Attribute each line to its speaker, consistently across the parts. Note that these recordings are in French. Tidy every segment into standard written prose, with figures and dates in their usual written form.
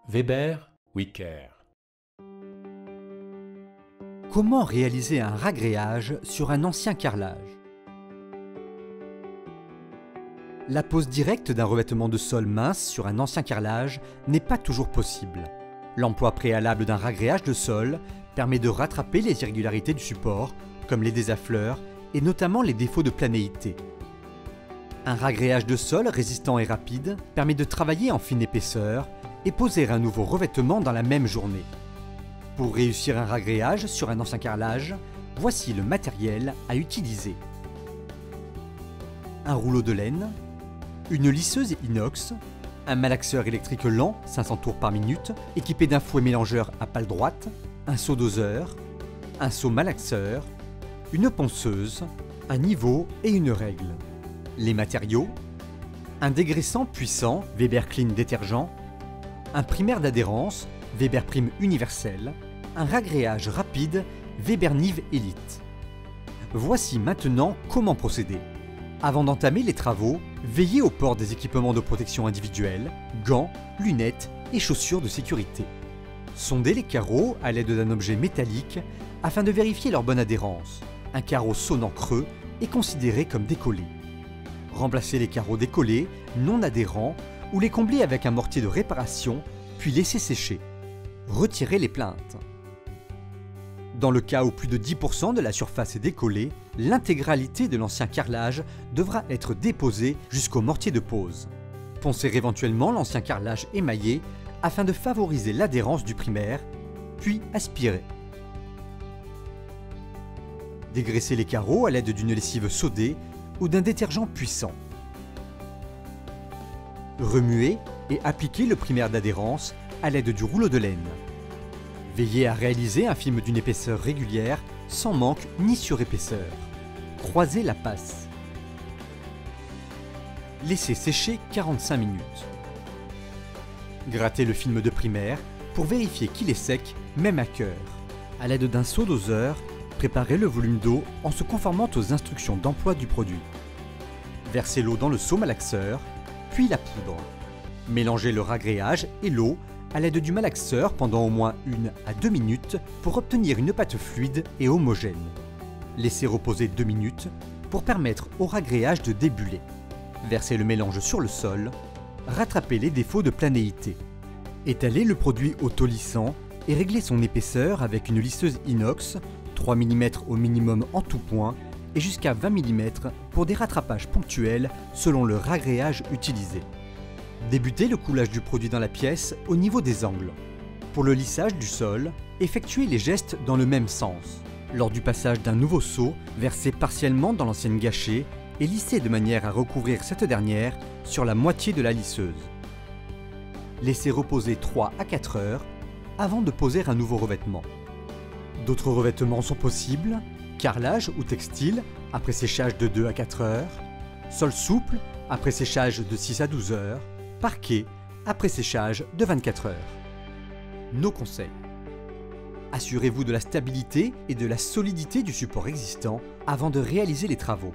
Speaker 1: Weber, Wicker.
Speaker 2: Comment réaliser un ragréage sur un ancien carrelage? La pose directe d'un revêtement de sol mince sur un ancien carrelage n'est pas toujours possible. L'emploi préalable d'un ragréage de sol permet de rattraper les irrégularités du support, comme les désaffleurs et notamment les défauts de planéité. Un ragréage de sol résistant et rapide permet de travailler en fine épaisseur et poser un nouveau revêtement dans la même journée. Pour réussir un ragréage sur un ancien carrelage, voici le matériel à utiliser. Un rouleau de laine, une lisseuse inox, un malaxeur électrique lent 500 tours par minute équipé d'un fouet mélangeur à pale droite, un seau doseur, un seau malaxeur, une ponceuse, un niveau et une règle. Les matériaux: un dégraissant puissant Weber Clean détergent, un primaire d'adhérence Weber Prime universel, un ragréage rapide Weber Nive Elite. Voici maintenant comment procéder. Avant d'entamer les travaux, veillez au port des équipements de protection individuelle, gants, lunettes et chaussures de sécurité. Sondez les carreaux à l'aide d'un objet métallique afin de vérifier leur bonne adhérence. Un carreau sonnant creux est considéré comme décollé. Remplacez les carreaux décollés, non adhérents, ou les combler avec un mortier de réparation, puis laissez sécher. Retirez les plaintes. Dans le cas où plus de 10% de la surface est décollée, l'intégralité de l'ancien carrelage devra être déposée jusqu'au mortier de pose. Poncez éventuellement l'ancien carrelage émaillé afin de favoriser l'adhérence du primaire, puis aspirez. Dégraissez les carreaux à l'aide d'une lessive sodée ou d'un détergent puissant. Remuez et appliquez le primaire d'adhérence à l'aide du rouleau de laine. Veillez à réaliser un film d'une épaisseur régulière, sans manque ni surépaisseur. Croisez la passe. Laissez sécher 45 minutes. Grattez le film de primaire pour vérifier qu'il est sec, même à cœur. À l'aide d'un seau doseur, préparez le volume d'eau en se conformant aux instructions d'emploi du produit. Versez l'eau dans le seau malaxeur, puis la poudre. Mélangez le ragréage et l'eau à l'aide du malaxeur pendant au moins 1 à 2 minutes pour obtenir une pâte fluide et homogène. Laissez reposer 2 minutes pour permettre au ragréage de débuller. Versez le mélange sur le sol. Rattrapez les défauts de planéité. Étalez le produit au taux lissant et réglez son épaisseur avec une lisseuse inox, 3 mm au minimum en tout point et jusqu'à 20 mm pour des rattrapages ponctuels selon le ragréage utilisé. Débutez le coulage du produit dans la pièce au niveau des angles. Pour le lissage du sol, effectuez les gestes dans le même sens. Lors du passage d'un nouveau seau, versez partiellement dans l'ancienne gâchée et lissez de manière à recouvrir cette dernière sur la moitié de la lisseuse. Laissez reposer 3 à 4 heures avant de poser un nouveau revêtement. D'autres revêtements sont possibles: carrelage ou textile après séchage de 2 à 4 heures, sol souple après séchage de 6 à 12 heures, parquet après séchage de 24 heures. Nos conseils: assurez-vous de la stabilité et de la solidité du support existant avant de réaliser les travaux.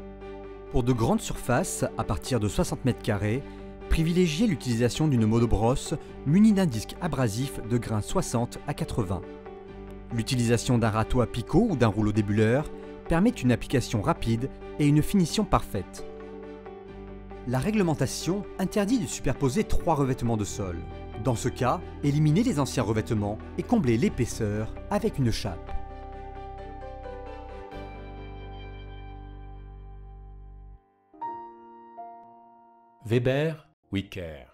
Speaker 2: Pour de grandes surfaces, à partir de 60 m², privilégiez l'utilisation d'une monobrosse munie d'un disque abrasif de grains 60 à 80. L'utilisation d'un râteau à picot ou d'un rouleau débuleur permet une application rapide et une finition parfaite. La réglementation interdit de superposer 3 revêtements de sol. Dans ce cas, éliminez les anciens revêtements et comblez l'épaisseur avec une chape.
Speaker 1: Weber, Wicker.